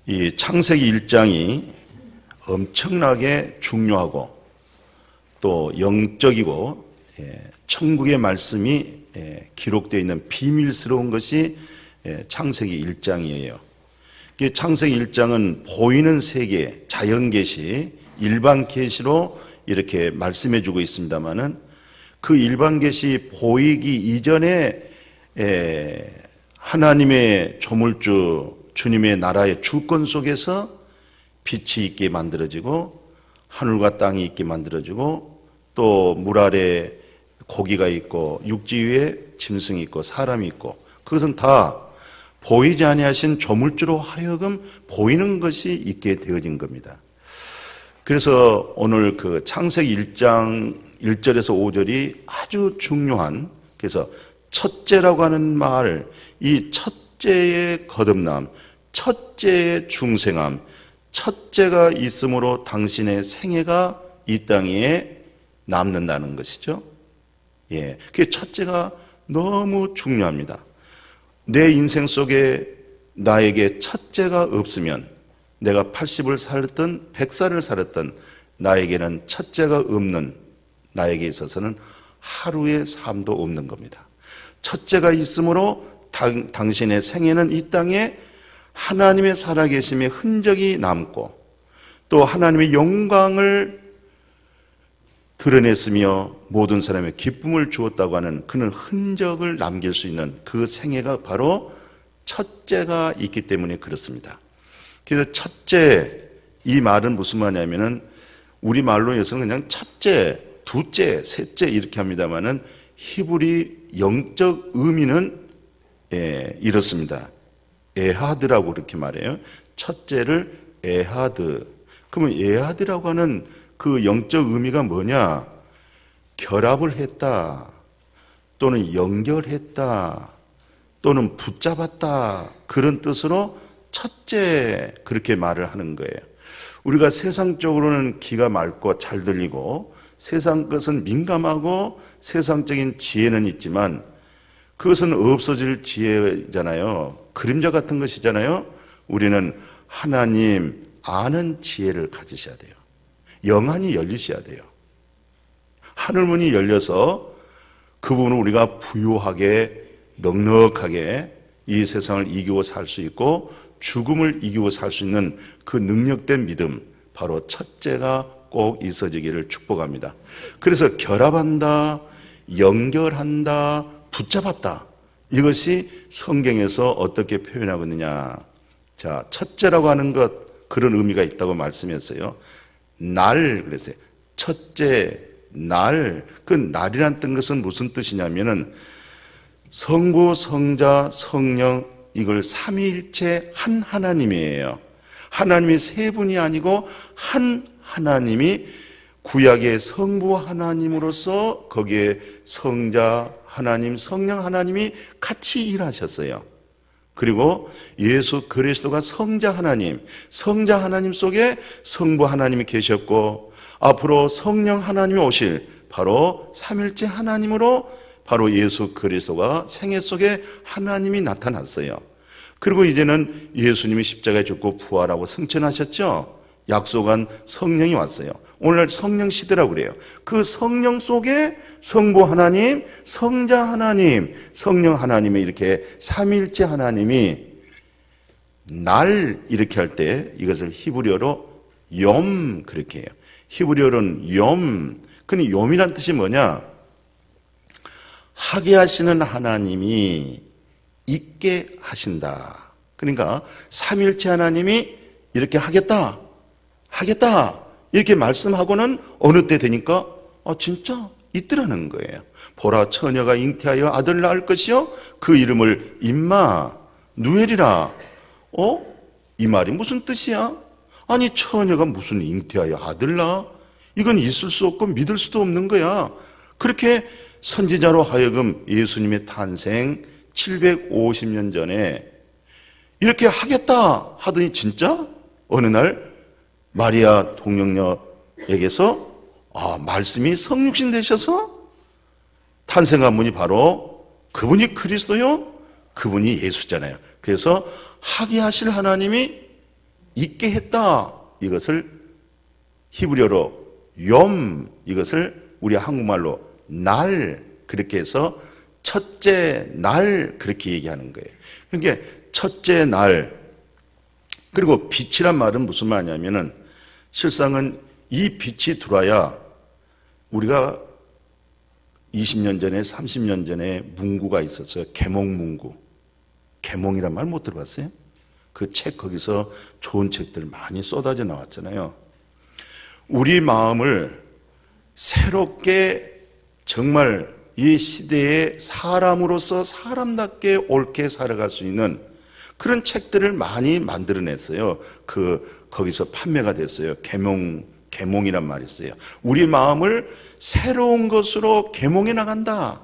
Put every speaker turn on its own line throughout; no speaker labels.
이 창세기 1장이 엄청나게 중요하고 또 영적이고 천국의 말씀이 기록되어 있는 비밀스러운 것이 창세기 1장이에요. 창세기 1장은 보이는 세계, 자연계시, 일반계시로 이렇게 말씀해 주고 있습니다만은 그 일반계시 보이기 이전에 하나님의 조물주 주님의 나라의 주권 속에서 빛이 있게 만들어지고 하늘과 땅이 있게 만들어지고 또 물 아래 고기가 있고 육지 위에 짐승이 있고 사람이 있고 그것은 다 보이지 아니하신 조물주로 하여금 보이는 것이 있게 되어진 겁니다. 그래서 오늘 그 창세기 1장 1절에서 5절이 아주 중요한, 그래서 첫째라고 하는 말, 이 첫째의 거듭남, 첫째의 중생함, 첫째가 있으므로 당신의 생애가 이 땅에 남는다는 것이죠. 그 첫째가 너무 중요합니다. 내 인생 속에 나에게 첫째가 없으면 내가 80을 살았든 100살을 살았든 나에게는 첫째가 없는 나에게 있어서는 하루의 삶도 없는 겁니다. 첫째가 있으므로 당신의 생애는 이 땅에 하나님의 살아계심의 흔적이 남고 또 하나님의 영광을 드러냈으며 모든 사람의 기쁨을 주었다고 하는 그런 흔적을 남길 수 있는 그 생애가 바로 첫째가 있기 때문에 그렇습니다. 그래서 첫째, 이 말은 무슨 말이냐면은 우리 말로 해서는 그냥 첫째, 둘째, 셋째 이렇게 합니다만은 히브리 영적 의미는 이렇습니다. 에하드라고 그렇게 말해요. 첫째를 에하드. 그러면 에하드라고 하는 그 영적 의미가 뭐냐? 결합을 했다, 또는 연결했다, 또는 붙잡았다, 그런 뜻으로 첫째 그렇게 말을 하는 거예요. 우리가 세상적으로는 귀가 맑고 잘 들리고 세상 것은 민감하고 세상적인 지혜는 있지만 그것은 없어질 지혜잖아요. 그림자 같은 것이잖아요. 우리는 하나님 아는 지혜를 가지셔야 돼요. 영안이 열리셔야 돼요. 하늘문이 열려서 그분을 우리가 부유하게 넉넉하게 이 세상을 이기고 살 수 있고 죽음을 이기고 살 수 있는 그 능력된 믿음, 바로 첫째가 꼭 있어지기를 축복합니다. 그래서 결합한다, 연결한다, 붙잡았다, 이것이 성경에서 어떻게 표현하고 있느냐. 자, 첫째라고 하는 것, 그런 의미가 있다고 말씀했어요. 날, 그랬어요. 첫째, 날. 그 날이란 뜻은 무슨 뜻이냐면은 성부, 성자, 성령, 이걸 삼위일체 한 하나님이에요. 하나님이 세 분이 아니고 한 하나님이 구약의 성부 하나님으로서 거기에 성자 하나님, 성령 하나님이 같이 일하셨어요. 그리고 예수 그리스도가 성자 하나님, 성자 하나님 속에 성부 하나님이 계셨고 앞으로 성령 하나님이 오실 바로 삼일째 하나님으로 바로 예수 그리스도가 생애 속에 하나님이 나타났어요. 그리고 이제는 예수님이 십자가에 죽고 부활하고 승천하셨죠. 약속한 성령이 왔어요. 오늘날 성령 시대라고 그래요. 그 성령 속에 성부 하나님, 성자 하나님, 성령 하나님의 이렇게 삼일째 하나님이 날 이렇게 할 때 이것을 히브리어로 욤 그렇게 해요. 히브리어로는 욤. 근데 욤이란 뜻이 뭐냐? 하게 하시는 하나님이 있게 하신다. 그러니까 삼일째 하나님이 이렇게 하겠다 이렇게 말씀하고는 어느 때 되니까 진짜 있더라는 거예요. 보라, 처녀가 잉태하여 아들을 낳을 것이요 그 이름을 임마 누엘이라. 이 말이 무슨 뜻이야? 아니, 처녀가 무슨 잉태하여 아들 낳아? 이건 있을 수 없고 믿을 수도 없는 거야. 그렇게 선지자로 하여금 예수님의 탄생 750년 전에 이렇게 하겠다 하더니 진짜 어느 날 마리아 동정녀에게서 말씀이 성육신 되셔서 탄생한 분이 바로 그분이 그리스도요, 그분이 예수잖아요. 그래서 하게 하실 하나님이 있게 했다. 이것을 히브리어로 욤, 이것을 우리 한국말로 날, 그렇게 해서 첫째 날 그렇게 얘기하는 거예요. 그러니까 첫째 날, 그리고 빛이란 말은 무슨 말이냐면은 실상은 이 빛이 들어와야 우리가 20년 전에 30년 전에 문구가 있었어요. 계몽문구. 계몽이란 말 못 들어봤어요? 그 책, 거기서 좋은 책들 많이 쏟아져 나왔잖아요. 우리 마음을 새롭게 정말 이 시대에 사람으로서 사람답게 옳게 살아갈 수 있는 그런 책들을 많이 만들어냈어요. 거기서 판매가 됐어요. 계몽이란 말이 있어요. 우리 마음을 새로운 것으로 계몽해 나간다.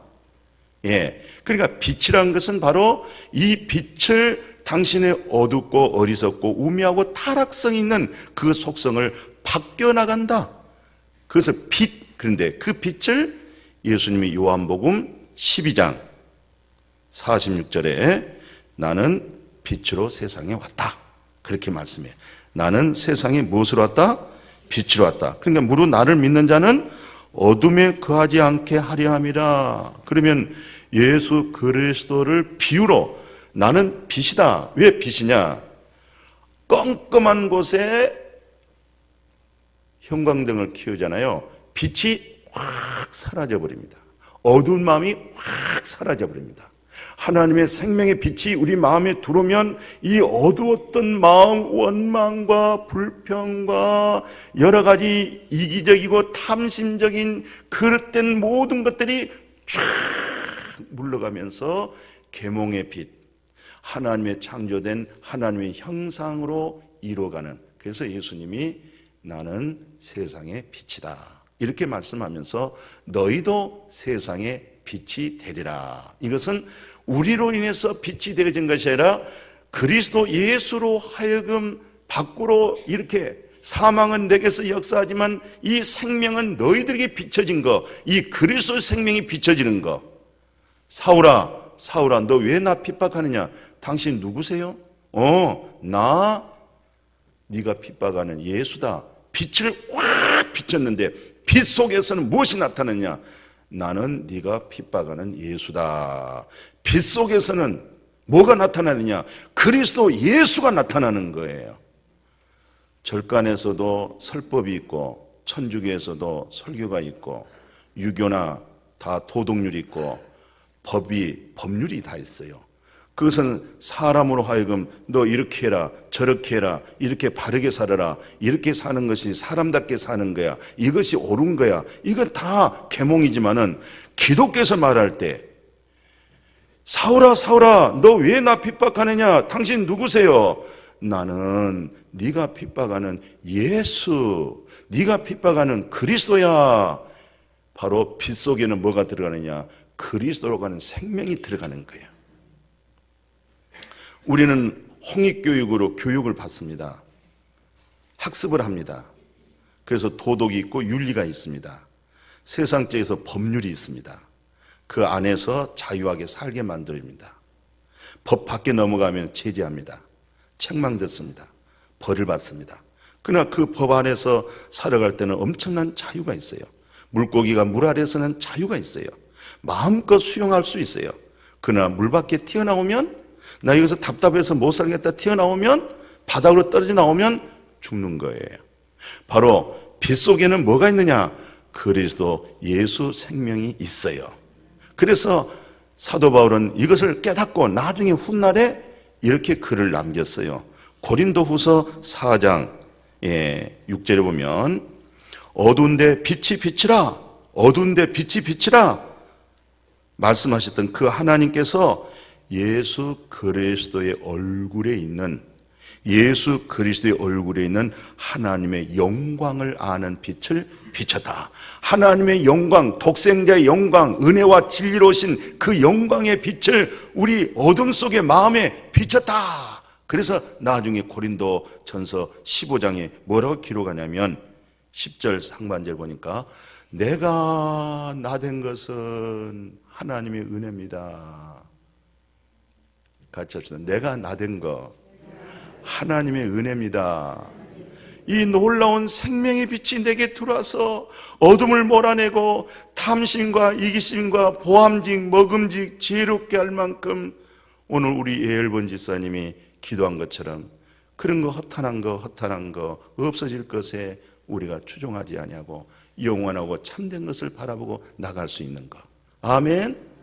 예. 그러니까 빛이라는 것은 바로 이 빛을 당신의 어둡고 어리석고 우매하고 타락성 있는 그 속성을 바뀌어 나간다. 그래서 빛, 그런데 그 빛을 예수님이 요한복음 12장 46절에 나는 빛으로 세상에 왔다. 그렇게 말씀해요. 나는 세상에 무엇으로 왔다? 빛으로 왔다. 그러니까 무릇 나를 믿는 자는 어둠에 거하지 않게 하려 함이라. 그러면 예수 그리스도를 비유로 나는 빛이다. 왜 빛이냐? 껌껌한 곳에 형광등을 키우잖아요. 빛이 확 사라져버립니다. 어두운 마음이 확 사라져버립니다. 하나님의 생명의 빛이 우리 마음에 들어오면 이 어두웠던 마음, 원망과 불평과 여러 가지 이기적이고 탐심적인 그릇된 모든 것들이 쫙 물러가면서 계몽의 빛, 하나님의 창조된 하나님의 형상으로 이루어가는, 그래서 예수님이 나는 세상의 빛이다 이렇게 말씀하면서 너희도 세상의 빛이 되리라. 이것은 우리로 인해서 빛이 되어진 것이 아니라 그리스도 예수로 하여금 밖으로 이렇게 사망은 내게서 역사하지만 이 생명은 너희들에게 비춰진 거, 이 그리스도의 생명이 비춰지는 거. 사울아, 사울아, 너 왜 나 핍박하느냐? 당신 누구세요? 나 네가 핍박하는 예수다. 빛을 확 비쳤는데 빛 속에서는 무엇이 나타났냐? 나는 네가 핍박하는 예수다. 빛 속에서는 뭐가 나타나느냐? 그리스도 예수가 나타나는 거예요. 절간에서도 설법이 있고 천주교에서도 설교가 있고 유교나 다 도덕률이 있고 법률이 다 있어요. 그것은 사람으로 하여금 너 이렇게 해라 저렇게 해라 이렇게 바르게 살아라 이렇게 사는 것이 사람답게 사는 거야 이것이 옳은 거야 이건 다 계몽이지만은 기독교에서 말할 때 사울아 사울아 너 왜 나 핍박하느냐 당신 누구세요? 나는 네가 핍박하는 예수 네가 핍박하는 그리스도야. 바로 빛 속에는 뭐가 들어가느냐? 그리스도로 가는 생명이 들어가는 거예요. 우리는 홍익교육으로 교육을 받습니다. 학습을 합니다. 그래서 도덕이 있고 윤리가 있습니다. 세상적에서 법률이 있습니다. 그 안에서 자유하게 살게 만듭니다. 법 밖에 넘어가면 제재합니다. 책망 듣습니다. 벌을 받습니다. 그러나 그 법 안에서 살아갈 때는 엄청난 자유가 있어요. 물고기가 물 아래서는 자유가 있어요. 마음껏 수영할 수 있어요. 그러나 물 밖에 튀어나오면 나 여기서 답답해서 못 살겠다 튀어나오면 바닥으로 떨어져 나오면 죽는 거예요. 바로 빛 속에는 뭐가 있느냐? 그리스도 예수 생명이 있어요. 그래서 사도 바울은 이것을 깨닫고 나중에 훗날에 이렇게 글을 남겼어요. 고린도후서 4장 6절에 보면 어두운데 빛이 비치라 어두운데 빛이 비치라 말씀하셨던 그 하나님께서 예수 그리스도의 얼굴에 있는 하나님의 영광을 아는 빛을 비쳤다. 하나님의 영광, 독생자의 영광, 은혜와 진리로 오신 그 영광의 빛을 우리 어둠 속의 마음에 비쳤다. 그래서 나중에 고린도 전서 15장에 뭐라고 기록하냐면 10절 상반절 보니까 내가 나된 것은 하나님의 은혜입니다. 같이 합시다. 내가 나된 거 하나님의 은혜입니다. 이 놀라운 생명의 빛이 내게 들어와서 어둠을 몰아내고 탐심과 이기심과 보암직, 먹음직, 지혜롭게 할 만큼 오늘 우리 예열본 집사님이 기도한 것처럼 그런 거 허탄한 거 없어질 것에 우리가 추종하지 아니하고 영원하고 참된 것을 바라보고 나갈 수 있는 것. 아멘.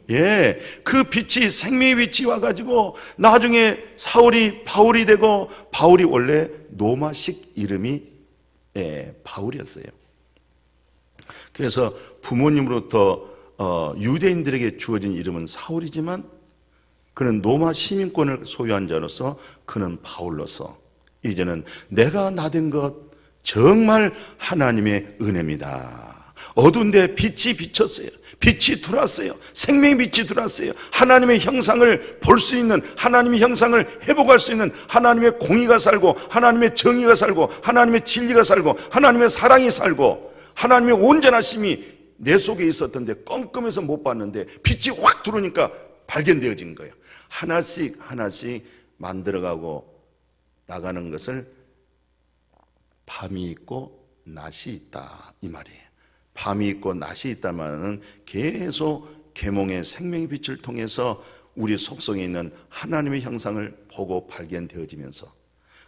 예, 그 빛이 생명의 빛이 와가지고 나중에 사울이 바울이 되고, 바울이 원래 로마식 이름이 바울이었어요. 그래서 부모님으로부터 유대인들에게 주어진 이름은 사울이지만 그는 로마 시민권을 소유한 자로서 그는 바울로서 이제는 내가 나된 것 정말 하나님의 은혜입니다. 어두운데 빛이 비쳤어요. 빛이 들어왔어요. 생명의 빛이 들어왔어요. 하나님의 형상을 볼 수 있는, 하나님의 형상을 회복할 수 있는, 하나님의 공의가 살고 하나님의 정의가 살고 하나님의 진리가 살고 하나님의 사랑이 살고 하나님의 온전하심이 내 속에 있었던데 껌껌해서 못 봤는데 빛이 확 들어오니까 발견되어진 거예요. 하나씩 만들어가고 나가는 것을 밤이 있고 낮이 있다 이 말이에요. 밤이 있고 낮이 있다마는 계속 계몽의 생명의 빛을 통해서 우리 속성에 있는 하나님의 형상을 보고 발견되어지면서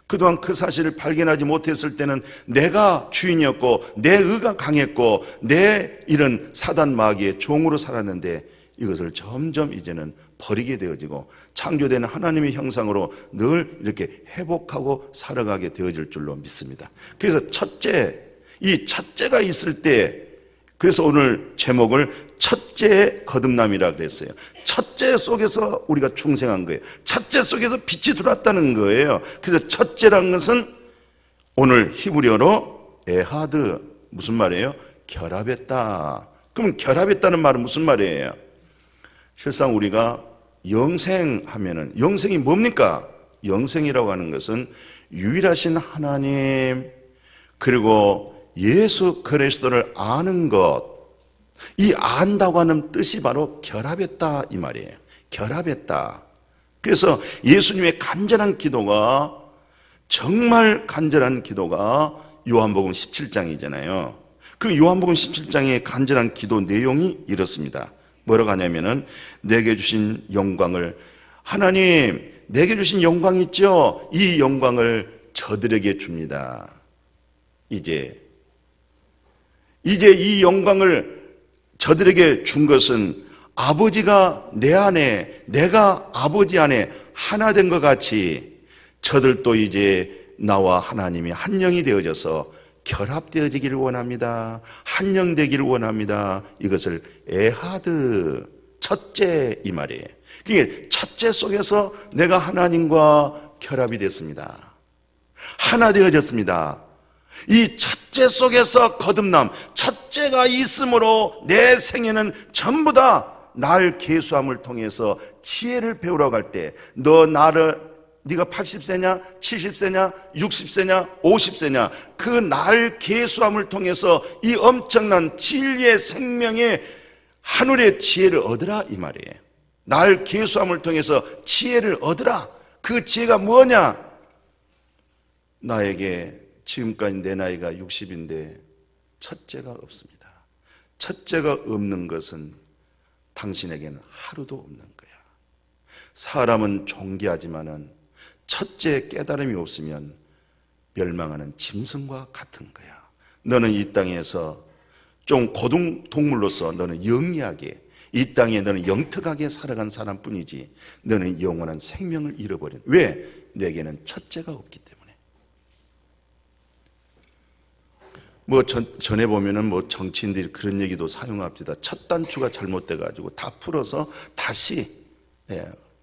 그동안 그 사실을 발견하지 못했을 때는 내가 주인이었고 내 의가 강했고 내 이런 사단 마귀의 종으로 살았는데 이것을 점점 이제는 버리게 되어지고 창조된 하나님의 형상으로 늘 이렇게 회복하고 살아가게 되어질 줄로 믿습니다. 그래서 이 첫째가 있을 때, 그래서 오늘 제목을 첫째의 거듭남이라고 그랬어요. 첫째 속에서 우리가 중생한 거예요. 첫째 속에서 빛이 들어왔다는 거예요. 그래서 첫째라는 것은 오늘 히브리어로 에하드, 무슨 말이에요? 결합했다. 그럼 결합했다는 말은 무슨 말이에요? 실상 우리가 영생하면은, 영생이 뭡니까? 영생이라고 하는 것은 유일하신 하나님 그리고 예수 그리스도를 아는 것, 이 안다고 하는 뜻이 바로 결합했다 이 말이에요. 결합했다. 그래서 예수님의 간절한 기도가, 정말 간절한 기도가 요한복음 17장이잖아요. 그 요한복음 17장의 간절한 기도 내용이 이렇습니다. 뭐라고 하냐면은 내게 주신 영광을, 하나님 내게 주신 영광 있죠? 이 영광을 저들에게 줍니다. 이제 이 영광을 저들에게 준 것은 아버지가 내 안에, 내가 아버지 안에 하나 된 것 같이 저들도 이제 나와 하나님이 한 영이 되어져서 결합되어지기를 원합니다. 한 영 되기를 원합니다. 이것을 에하드, 첫째 이 말이에요. 그게 첫째 속에서 내가 하나님과 결합이 됐습니다. 하나 되어졌습니다. 이 첫째 속에서 거듭남, 첫째가 있으므로 내 생애는 전부 다 날 계수함을 통해서 지혜를 배우러 갈 때, 네가 80세냐 70세냐 60세냐 50세냐 그 날 계수함을 통해서 이 엄청난 진리의 생명의 하늘의 지혜를 얻으라 이 말이에요. 날 계수함을 통해서 지혜를 얻으라. 그 지혜가 뭐냐? 나에게 지금까지 내 나이가 60인데 첫째가 없습니다. 첫째가 없는 것은 당신에게는 하루도 없는 거야. 사람은 존귀하지만은 첫째 깨달음이 없으면 멸망하는 짐승과 같은 거야. 너는 이 땅에서 좀 고등동물로서 너는 영리하게, 이 땅에 너는 영특하게 살아간 사람뿐이지 너는 영원한 생명을 잃어버린. 왜? 내게는 첫째가 없기 때문에. 전에 보면은 정치인들이 그런 얘기도 사용합니다. 첫 단추가 잘못돼가지고 다 풀어서 다시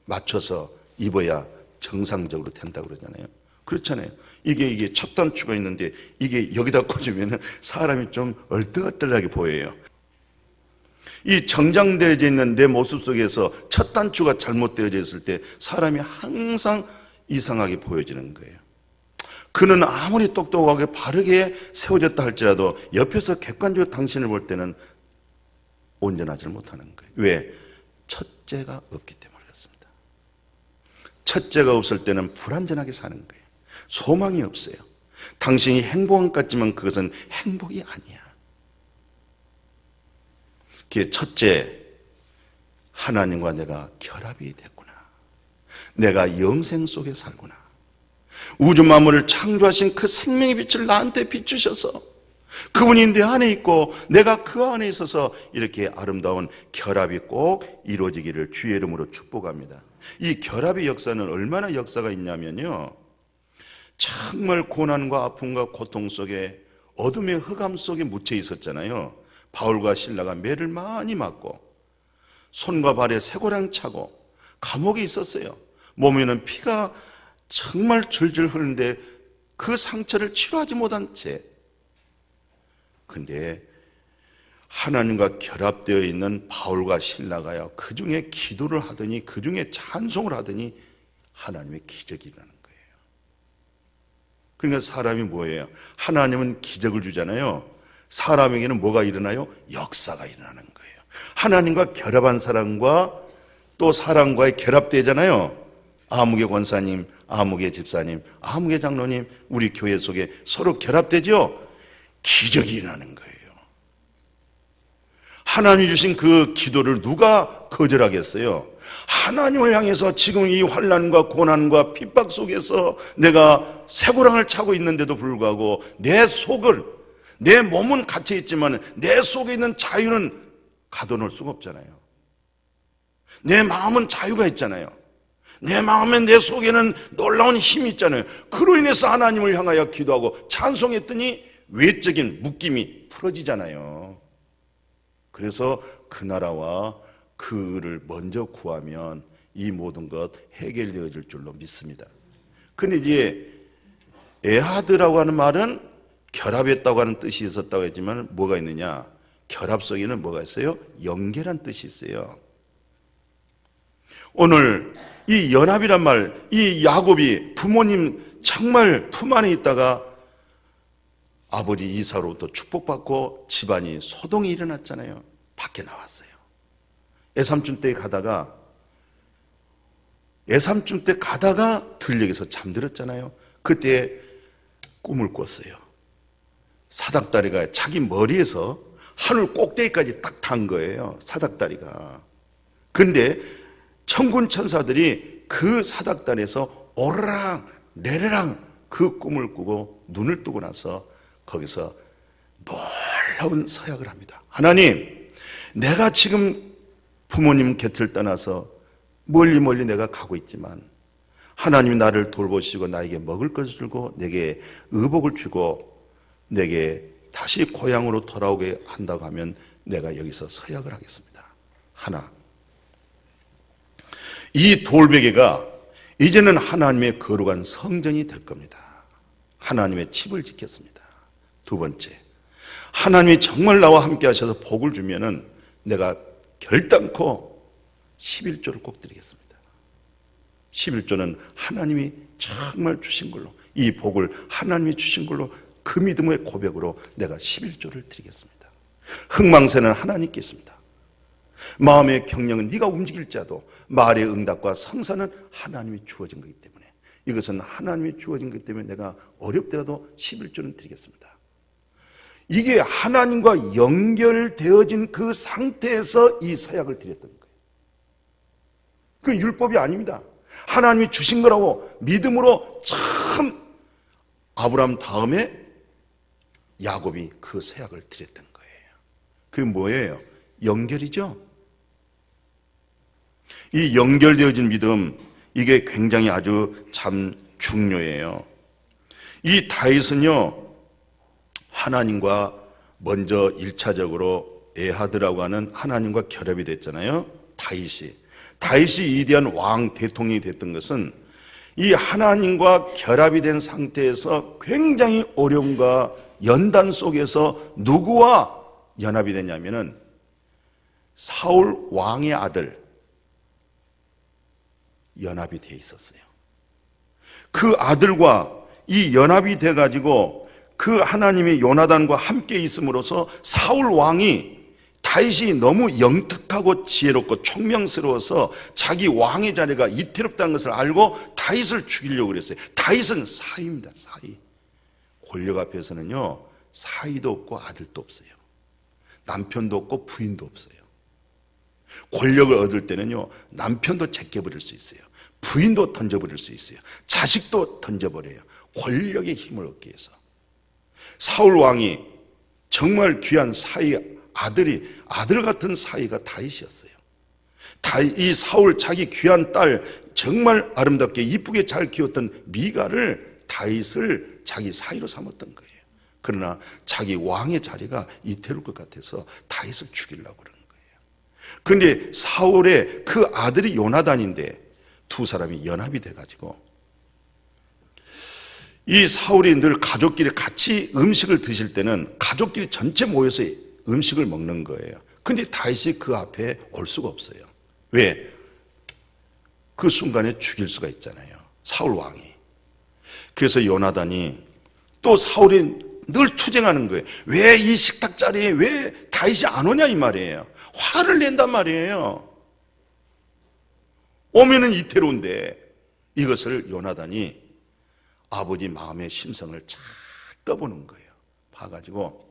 맞춰서 입어야 정상적으로 된다고 그러잖아요. 그렇잖아요. 이게 첫 단추가 있는데 이게 여기다 꽂으면 사람이 좀 얼떨떨하게 보여요. 이 정장되어져 있는 내 모습 속에서 첫 단추가 잘못되어져 있을 때 사람이 항상 이상하게 보여지는 거예요. 그는 아무리 똑똑하게 바르게 세워졌다 할지라도 옆에서 객관적으로 당신을 볼 때는 온전하지 못하는 거예요. 왜? 첫째가 없기 때문에 그렇습니다. 첫째가 없을 때는 불완전하게 사는 거예요. 소망이 없어요. 당신이 행복한 것 같지만 그것은 행복이 아니야. 그게 첫째, 하나님과 내가 결합이 됐구나. 내가 영생 속에 살구나. 우주 만물을 창조하신 그 생명의 빛을 나한테 비추셔서 그분이 내 안에 있고 내가 그 안에 있어서 이렇게 아름다운 결합이 꼭 이루어지기를 주의 이름으로 축복합니다. 이 결합의 역사는 얼마나 역사가 있냐면요, 정말 고난과 아픔과 고통 속에 어둠의 흑암 속에 묻혀 있었잖아요. 바울과 실라가 매를 많이 맞고 손과 발에 쇠고랑 차고 감옥에 있었어요. 몸에는 피가 정말 줄줄 흐르는데 그 상처를 치료하지 못한 채, 근데 하나님과 결합되어 있는 바울과 실라가요, 그 중에 기도를 하더니, 그 중에 찬송을 하더니 하나님의 기적이 일어나는 거예요. 그러니까 사람이 뭐예요? 하나님은 기적을 주잖아요. 사람에게는 뭐가 일어나요? 역사가 일어나는 거예요. 하나님과 결합한 사람과 또 사람과의 결합되잖아요. 아무개 권사님, 아무개 집사님, 아무개 장로님, 우리 교회 속에 서로 결합되죠? 기적이 일어나는 거예요. 하나님이 주신 그 기도를 누가 거절하겠어요? 하나님을 향해서 지금 이 환난과 고난과 핍박 속에서 내가 쇠고랑을 차고 있는데도 불구하고 내 몸은 갇혀 있지만 내 속에 있는 자유는 가둬놓을 수가 없잖아요. 내 마음은 자유가 있잖아요. 내 마음에, 내 속에는 놀라운 힘이 있잖아요. 그로 인해서 하나님을 향하여 기도하고 찬송했더니 외적인 묶임이 풀어지잖아요. 그래서 그 나라와 그를 먼저 구하면 이 모든 것 해결되어질 줄로 믿습니다. 근데 이제 에하드라고 하는 말은 결합했다고 하는 뜻이 있었다고 했지만 뭐가 있느냐? 결합 속에는 뭐가 있어요? 연결한 뜻이 있어요. 오늘 이 연합이란 말, 이 야곱이 부모님 정말 품 안에 있다가 아버지 이사로부터 축복받고 집안이 소동이 일어났잖아요. 밖에 나왔어요. 애삼촌 때 가다가 들녘에서 잠들었잖아요. 그때 꿈을 꿨어요. 사닥다리가 자기 머리에서 하늘 꼭대기까지 딱 단 거예요. 사닥다리가. 근데 천군 천사들이 그 사닥다리에서 오르락 내리락 그 꿈을 꾸고 눈을 뜨고 나서 거기서 놀라운 서약을 합니다. 하나님, 내가 지금 부모님 곁을 떠나서 멀리 내가 가고 있지만 하나님이 나를 돌보시고 나에게 먹을 것을 주고 내게 의복을 주고 내게 다시 고향으로 돌아오게 한다고 하면 내가 여기서 서약을 하겠습니다. 하나, 이 돌베개가 이제는 하나님의 거룩한 성전이 될 겁니다. 하나님의 칩을 지켰습니다. 두 번째, 하나님이 정말 나와 함께 하셔서 복을 주면은 내가 결단코 11조를 꼭 드리겠습니다. 11조는 하나님이 정말 주신 걸로, 이 복을 하나님이 주신 걸로 그 믿음의 고백으로 내가 11조를 드리겠습니다. 흥망세는 하나님께 있습니다. 마음의 경영은 네가 움직일지라도 말의 응답과 성사는 하나님이 주어진 거기 때문에, 이것은 하나님이 주어진 거기 때문에 내가 어렵더라도 11조는 드리겠습니다. 이게 하나님과 연결되어진 그 상태에서 이 서약을 드렸던 거예요. 그 율법이 아닙니다. 하나님이 주신 거라고 믿음으로 참 아브라함 다음에 야곱이 그 서약을 드렸던 거예요. 그게 뭐예요? 연결이죠. 이 연결되어진 믿음, 이게 굉장히 아주 참 중요해요. 이 다윗은요, 하나님과 먼저 1차적으로 에하드라고 하는 하나님과 결합이 됐잖아요. 다윗이 위대한 왕 대통령이 됐던 것은 이 하나님과 결합이 된 상태에서 굉장히 어려움과 연단 속에서 누구와 연합이 되냐면은 사울 왕의 아들 연합이 돼 있었어요. 그 아들과 이 연합이 돼 가지고 그 하나님의 요나단과 함께 있음으로써 사울 왕이 다윗이 너무 영특하고 지혜롭고 총명스러워서 자기 왕의 자리가 이태롭다는 것을 알고 다윗을 죽이려고 그랬어요. 다윗은 사위입니다. 사위. 권력 앞에서는요, 사위도 없고 아들도 없어요. 남편도 없고 부인도 없어요. 권력을 얻을 때는요, 남편도 제껴버릴 수 있어요. 부인도 던져버릴 수 있어요. 자식도 던져버려요. 권력의 힘을 얻기 위해서. 사울 왕이 정말 귀한 사위, 아들 같은 사위가 다윗이었어요. 이 사울 자기 귀한 딸, 정말 아름답게 이쁘게 잘 키웠던 미가를 다윗을 자기 사위로 삼았던 거예요. 그러나 자기 왕의 자리가 이태로울 것 같아서 다윗을 죽이려고 그러는 거예요. 그런데 사울의 그 아들이 요나단인데 두 사람이 연합이 돼가지고 이 사울이 늘 가족끼리 같이 음식을 드실 때는 가족끼리 전체 모여서 음식을 먹는 거예요. 그런데 다윗이 그 앞에 올 수가 없어요. 왜? 그 순간에 죽일 수가 있잖아요. 사울 왕이. 그래서 요나단이 또 사울이 늘 투쟁하는 거예요. 왜 이 식탁 자리에 왜 다윗이 안 오냐 이 말이에요. 화를 낸단 말이에요. 오면은 이태로운데 이것을 요나단이 아버지 마음의 심성을 잘 떠보는 거예요. 봐가지고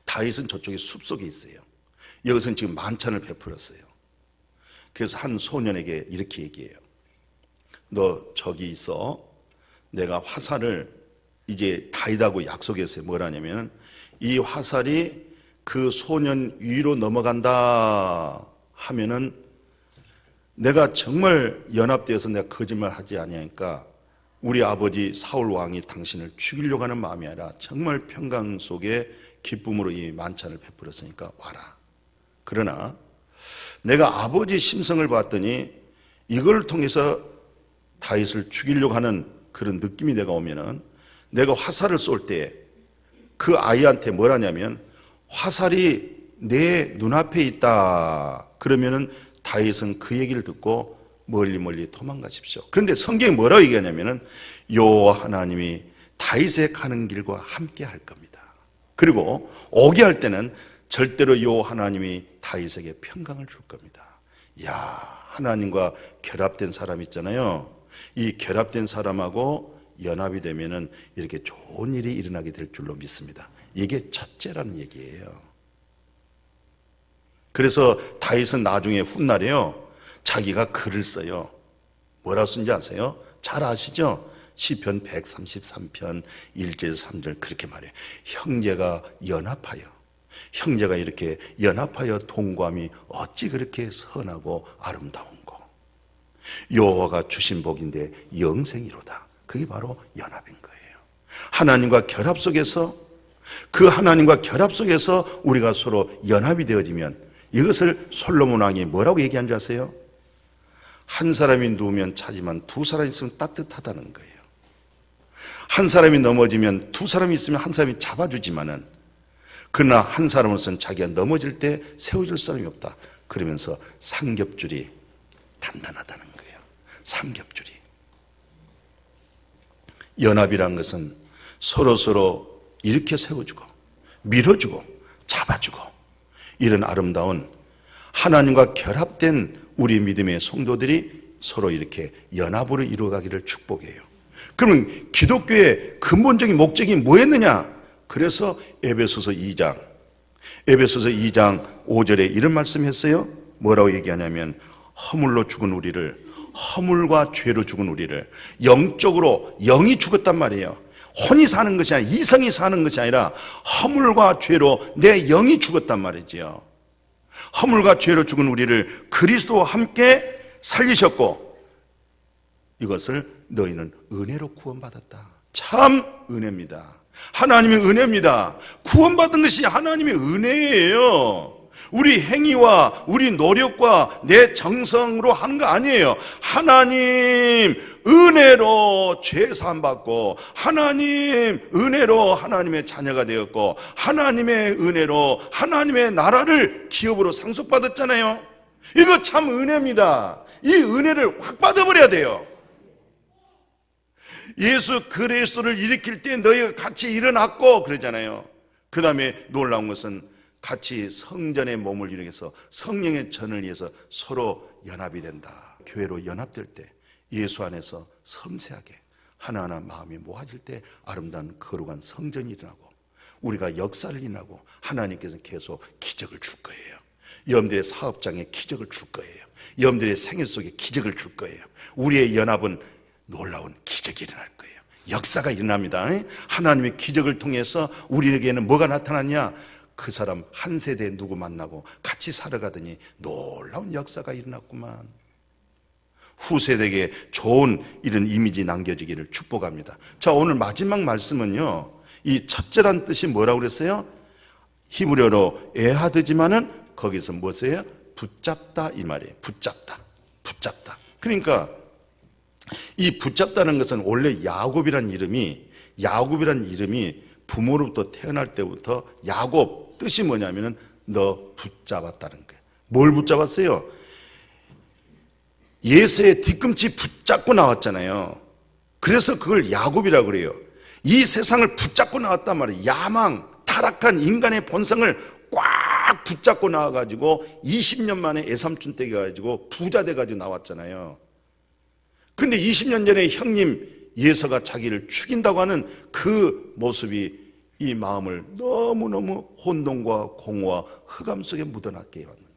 다윗은 저쪽에 숲속에 있어요. 여기서는 지금 만찬을 베풀었어요. 그래서 한 소년에게 이렇게 얘기해요. 너 저기 있어. 내가 화살을 이제 다윗하고 약속했어요. 뭐라냐면 이 화살이 그 소년 위로 넘어간다 하면은 내가 정말 연합되어서 내가 거짓말 하지 아니하니까 우리 아버지 사울 왕이 당신을 죽이려고 하는 마음이 아니라 정말 평강 속에 기쁨으로 이 만찬을 베풀었으니까 와라. 그러나 내가 아버지 심성을 봤더니 이걸 통해서 다윗을 죽이려고 하는 그런 느낌이 내가 오면은 내가 화살을 쏠 때 그 아이한테 뭐라냐면 화살이 내 눈앞에 있다. 그러면은 다윗은 그 얘기를 듣고 멀리 도망가십시오. 그런데 성경이 뭐라고 얘기하냐면은 여호와 하나님이 다윗의 가는 길과 함께 할 겁니다. 그리고 오게 할 때는 절대로 여호와 하나님이 다윗에게 평강을 줄 겁니다. 야, 하나님과 결합된 사람 있잖아요. 이 결합된 사람하고 연합이 되면은 이렇게 좋은 일이 일어나게 될 줄로 믿습니다. 이게 첫째라는 얘기예요. 그래서 다윗은 나중에 훗날에요, 자기가 글을 써요. 뭐라고 쓴지 아세요? 잘 아시죠? 시편 133편 1절에서 3절 그렇게 말해요. 형제가 이렇게 연합하여 동거함이 어찌 그렇게 선하고 아름다운고. 여호와가 주신 복인데 영생이로다. 그게 바로 연합인 거예요. 하나님과 결합 속에서, 그 하나님과 결합 속에서 우리가 서로 연합이 되어지면, 이것을 솔로몬 왕이 뭐라고 얘기한 줄 아세요? 한 사람이 누우면 차지만 두 사람이 있으면 따뜻하다는 거예요. 한 사람이 넘어지면 두 사람이 있으면 한 사람이 잡아주지만은, 그러나 한 사람으로서는 자기가 넘어질 때 세워줄 사람이 없다. 그러면서 삼겹줄이 단단하다는 거예요. 삼겹줄이. 연합이란 것은 서로 이렇게 세워주고 밀어주고 잡아주고, 이런 아름다운 하나님과 결합된 우리 믿음의 성도들이 서로 이렇게 연합으로 이루어가기를 축복해요. 그러면 기독교의 근본적인 목적이 뭐였느냐? 그래서 에베소서 2장 5절에 이런 말씀했어요. 뭐라고 얘기하냐면 허물로 죽은 우리를, 허물과 죄로 죽은 우리를, 영적으로 영이 죽었단 말이에요. 혼이 사는 것이 아니라, 이성이 사는 것이 아니라 허물과 죄로 내 영이 죽었단 말이지요. 허물과 죄로 죽은 우리를 그리스도와 함께 살리셨고, 이것을 너희는 은혜로 구원받았다. 참 은혜입니다. 하나님의 은혜입니다. 구원받은 것이 하나님의 은혜예요. 우리 행위와 우리 노력과 내 정성으로 하는 거 아니에요. 하나님 은혜로 죄 사함 받고, 하나님 은혜로 하나님의 자녀가 되었고, 하나님의 은혜로 하나님의 나라를 기업으로 상속받았잖아요. 이거 참 은혜입니다. 이 은혜를 확 받아버려야 돼요. 예수 그리스도를 일으킬 때 너희가 같이 일어났고 그러잖아요. 그 다음에 놀라운 것은 같이 성전의 몸을 이루어서 성령의 전을 위해서 서로 연합이 된다. 교회로 연합될 때 예수 안에서 섬세하게 하나하나 마음이 모아질 때 아름다운 거룩한 성전이 일어나고 우리가 역사를 일어나고 하나님께서 계속 기적을 줄 거예요. 여러분들의 사업장에 기적을 줄 거예요. 여러분들의 생일 속에 기적을 줄 거예요. 우리의 연합은 놀라운 기적이 일어날 거예요. 역사가 일어납니다. 하나님의 기적을 통해서 우리에게는 뭐가 나타났냐? 그 사람 한 세대 누구 만나고 같이 살아가더니 놀라운 역사가 일어났구만. 후세대에게 좋은 이런 이미지 남겨지기를 축복합니다. 자, 오늘 마지막 말씀은요, 이 첫째란 뜻이 뭐라고 그랬어요? 히브리어로 에하드지만은 거기서 무엇이에요? 붙잡다 이 말이에요. 붙잡다. 그러니까 이 붙잡다는 것은 원래 야곱이란 이름이 부모로부터 태어날 때부터 야곱 뜻이 뭐냐면은 너 붙잡았다는 거예요. 뭘 붙잡았어요? 예수의 뒤꿈치 붙잡고 나왔잖아요. 그래서 그걸 야곱이라고 그래요. 이 세상을 붙잡고 나왔단 말이에요. 야망, 타락한 인간의 본성을 꽉 붙잡고 나와가지고 20년 만에 애삼촌 댁에 가지고 부자 돼가지고 나왔잖아요. 근데 20년 전에 형님 예서가 자기를 죽인다고 하는 그 모습이 이 마음을 너무너무 혼돈과 공허와 흑암 속에 묻어놨게 해왔는 거예요.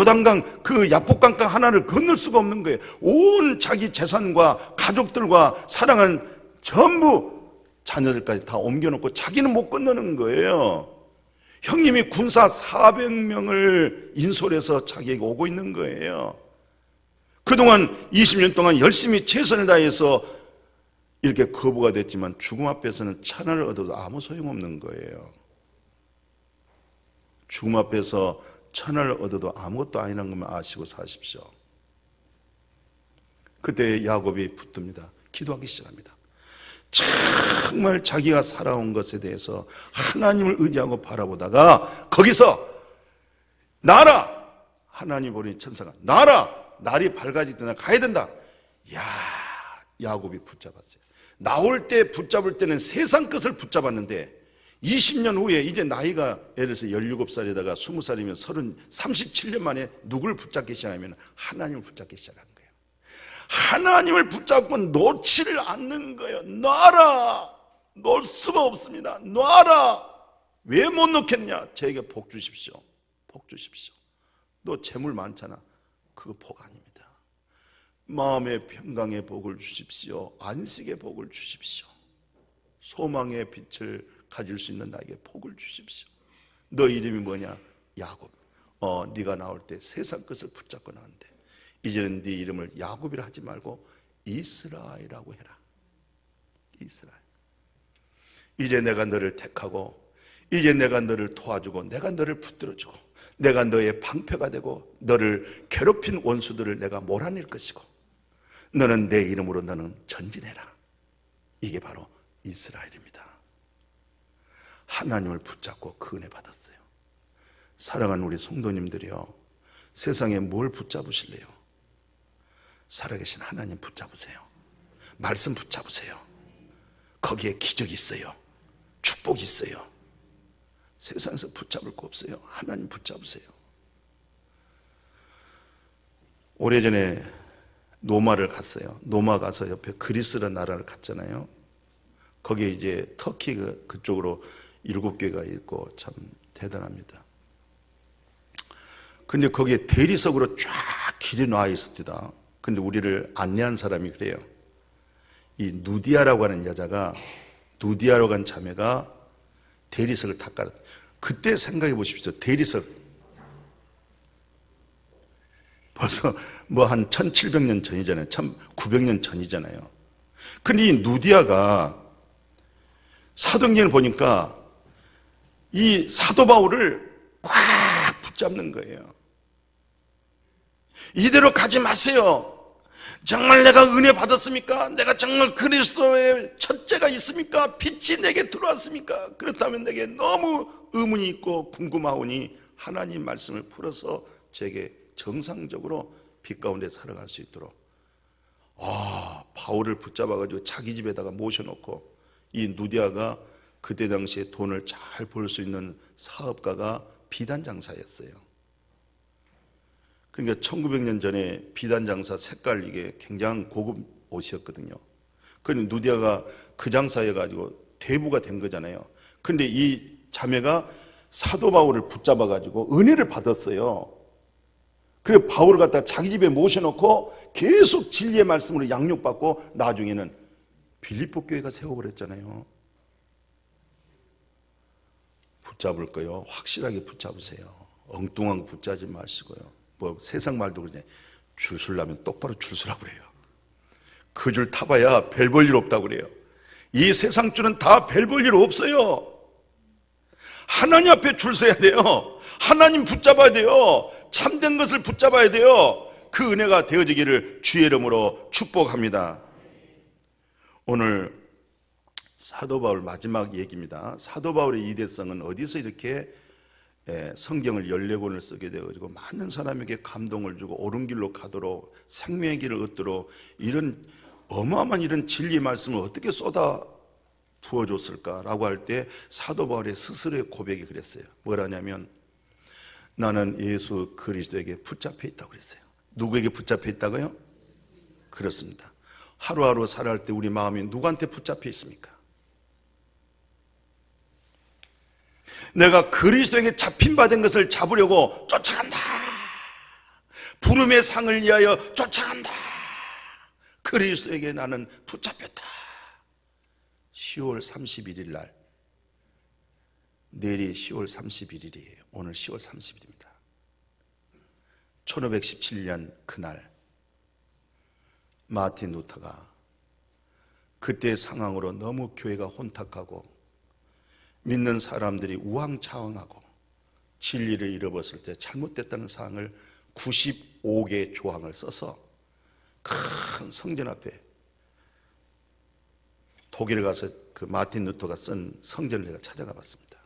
요단강 그 야복강강 하나를 건널 수가 없는 거예요. 온 자기 재산과 가족들과 사랑한 전부 자녀들까지 다 옮겨놓고 자기는 못 건너는 거예요. 형님이 군사 400명을 인솔해서 자기에게 오고 있는 거예요. 그동안 20년 동안 열심히 최선을 다해서 이렇게 거부가 됐지만 죽음 앞에서는 천하를 얻어도 아무 소용없는 거예요. 죽음 앞에서 천하를 얻어도 아무것도 아니라는 것만 아시고 사십시오. 그때 야곱이 붙듭니다. 기도하기 시작합니다. 정말 자기가 살아온 것에 대해서 하나님을 의지하고 바라보다가 거기서 나라! 하나님 보니 천사가 나라! 날이 밝아질 때 가야 된다. 야, 야곱이 붙잡았어요. 나올 때 붙잡을 때는 세상 것을 붙잡았는데 20년 후에 이제 나이가 예를 들어서 17살에다가 20살이면 37년 만에 누구를 붙잡기 시작하면 하나님을 붙잡기 시작한 거예요. 하나님을 붙잡고 놓지를 않는 거예요. 놔라! 놓을 수가 없습니다. 놔라! 왜 못 놓겠느냐? 저에게 복 주십시오. 복 주십시오. 너 재물 많잖아. 그거 복 아닙니다. 마음의 평강의 복을 주십시오. 안식의 복을 주십시오. 소망의 빛을 가질 수 있는 나에게 복을 주십시오. 너 이름이 뭐냐? 야곱. 네가 나올 때 세상 것을 붙잡고 나왔는데 이제는 네 이름을 야곱이라 하지 말고 이스라엘이라고 해라. 이스라엘. 이제 내가 너를 택하고 이제 내가 너를 도와주고 내가 너를 붙들어주고 내가 너의 방패가 되고 너를 괴롭힌 원수들을 내가 몰아낼 것이고 너는 내 이름으로 너는 전진해라. 이게 바로 이스라엘입니다. 하나님을 붙잡고 그 은혜 받았어요. 사랑하는 우리 성도님들이요, 세상에 뭘 붙잡으실래요? 살아계신 하나님 붙잡으세요. 말씀 붙잡으세요. 거기에 기적이 있어요. 축복이 있어요. 세상에서 붙잡을 거 없어요. 하나님 붙잡으세요. 오래전에 노마를 갔어요. 노마 가서 옆에 그리스라는 나라를 갔잖아요. 거기에 이제 터키 그쪽으로 7개가 있고 참 대단합니다. 근데 거기에 대리석으로 쫙 길이 놔 있습니다. 근데 우리를 안내한 사람이 그래요. 이 누디아라고 하는 여자가, 누디아라고 하는 자매가 대리석을 다 깔았다. 그때 생각해 보십시오. 대리석 벌써 뭐 한 1700년 전이잖아요. 1900년 전이잖아요. 근데 이 누디아가 사도행전을 보니까 이 사도 바울을 꽉 붙잡는 거예요. 이대로 가지 마세요. 정말 내가 은혜 받았습니까? 내가 정말 그리스도의 첫째가 있습니까? 빛이 내게 들어왔습니까? 그렇다면 내게 너무 의문이 있고 궁금하오니 하나님 말씀을 풀어서 제게 정상적으로 빛 가운데 살아갈 수 있도록 바울을 붙잡아가지고 자기 집에다가 모셔놓고 이 누디아가 그때 당시에 돈을 잘 벌 수 있는 사업가가 비단 장사였어요. 그러니까 1900년 전에 비단 장사 색깔 이게 굉장히 고급 옷이었거든요. 그런데 누디아가 그 장사해가지고 대부가 된 거잖아요. 그런데 이 자매가 사도 바울을 붙잡아가지고 은혜를 받았어요. 그래서 바울을 갖다가 자기 집에 모셔놓고 계속 진리의 말씀으로 양육받고 나중에는 빌립보 교회가 세워버렸잖아요. 붙잡을 거요. 확실하게 붙잡으세요. 엉뚱한 거 붙잡지 마시고요. 뭐 세상 말도 그러네. 줄 서려면 똑바로 줄 서라 그래요. 그 줄 타봐야 별 볼 일 없다고 그래요. 이 세상 줄은 다 별 볼 일 없어요. 하나님 앞에 줄 서야 돼요. 하나님 붙잡아야 돼요. 참된 것을 붙잡아야 돼요. 그 은혜가 되어지기를 주의 이름으로 축복합니다. 오늘 사도 바울 마지막 얘기입니다. 사도 바울의 이대성은 어디서 이렇게 성경을 14권을 쓰게 되어지고 많은 사람에게 감동을 주고 옳은 길로 가도록 생명의 길을 얻도록 이런 어마어마한 이런 진리 말씀을 어떻게 쏟아 부어줬을까라고 할 때 사도 바울의 스스로의 고백이 그랬어요. 뭐라냐면 나는 예수 그리스도에게 붙잡혀 있다고 그랬어요. 누구에게 붙잡혀 있다고요? 그렇습니다. 하루하루 살아갈 때 우리 마음이 누구한테 붙잡혀 있습니까? 내가 그리스도에게 잡힌 바 된 것을 잡으려고 쫓아간다. 부름의 상을 위하여 쫓아간다. 그리스도에게 나는 붙잡혔다. 10월 31일 날, 내일이 10월 31일이에요. 오늘 10월 30일입니다. 1517년 그날 마틴 루터가 그때의 상황으로 너무 교회가 혼탁하고 믿는 사람들이 우왕좌왕하고 진리를 잃어버렸을 때 잘못됐다는 사항을 95개 조항을 써서 큰 성전 앞에 독일에 가서 그 마틴 루터가 쓴 성전을 내가 찾아가 봤습니다.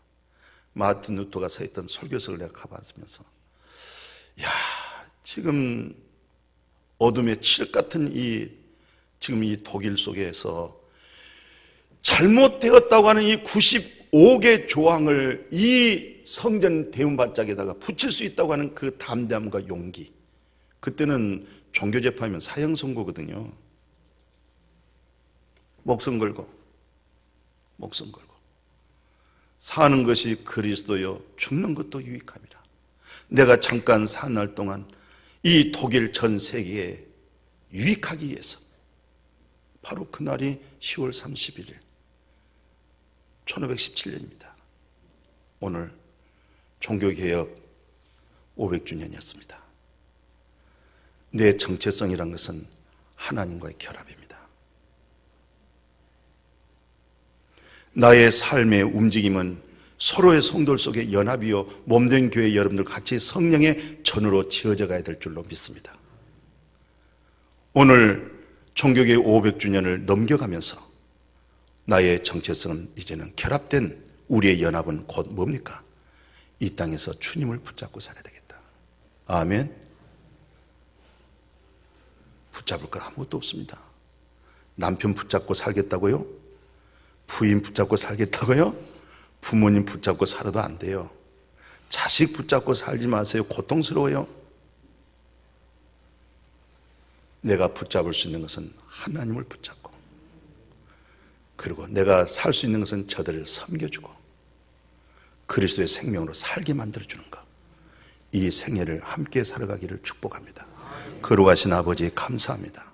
마틴 루터가 서 있던 설교석을 내가 가봤으면서 야, 지금 어둠의 칠흑 같은 지금 이 독일 속에서 잘못되었다고 하는 이 95개 조항을 이 성전 대문반짝에다가 붙일 수 있다고 하는 그 담대함과 용기. 그때는 종교재판이면 사형 선고거든요. 목숨 걸고 사는 것이 그리스도요 죽는 것도 유익함이라. 내가 잠깐 산 날 동안 이 독일 전 세계에 유익하기 위해서 바로 그날이 10월 31일 1517년입니다. 오늘 종교개혁 500주년이었습니다. 내 정체성이란 것은 하나님과의 결합입니다. 나의 삶의 움직임은 서로의 성도들 속에 연합이요 몸된 교회 여러분들 같이 성령의 전으로 지어져 가야 될 줄로 믿습니다. 오늘 종교개혁 500주년을 넘겨가면서 나의 정체성은 이제는 결합된 우리의 연합은 곧 뭡니까? 이 땅에서 주님을 붙잡고 살아야 되겠다. 아멘. 붙잡을 것 아무것도 없습니다. 남편 붙잡고 살겠다고요? 부인 붙잡고 살겠다고요? 부모님 붙잡고 살아도 안 돼요. 자식 붙잡고 살지 마세요. 고통스러워요. 내가 붙잡을 수 있는 것은 하나님을 붙잡고, 그리고 내가 살 수 있는 것은 저들을 섬겨주고 그리스도의 생명으로 살게 만들어주는 것. 이 생애를 함께 살아가기를 축복합니다. 거룩하신 아버지 감사합니다.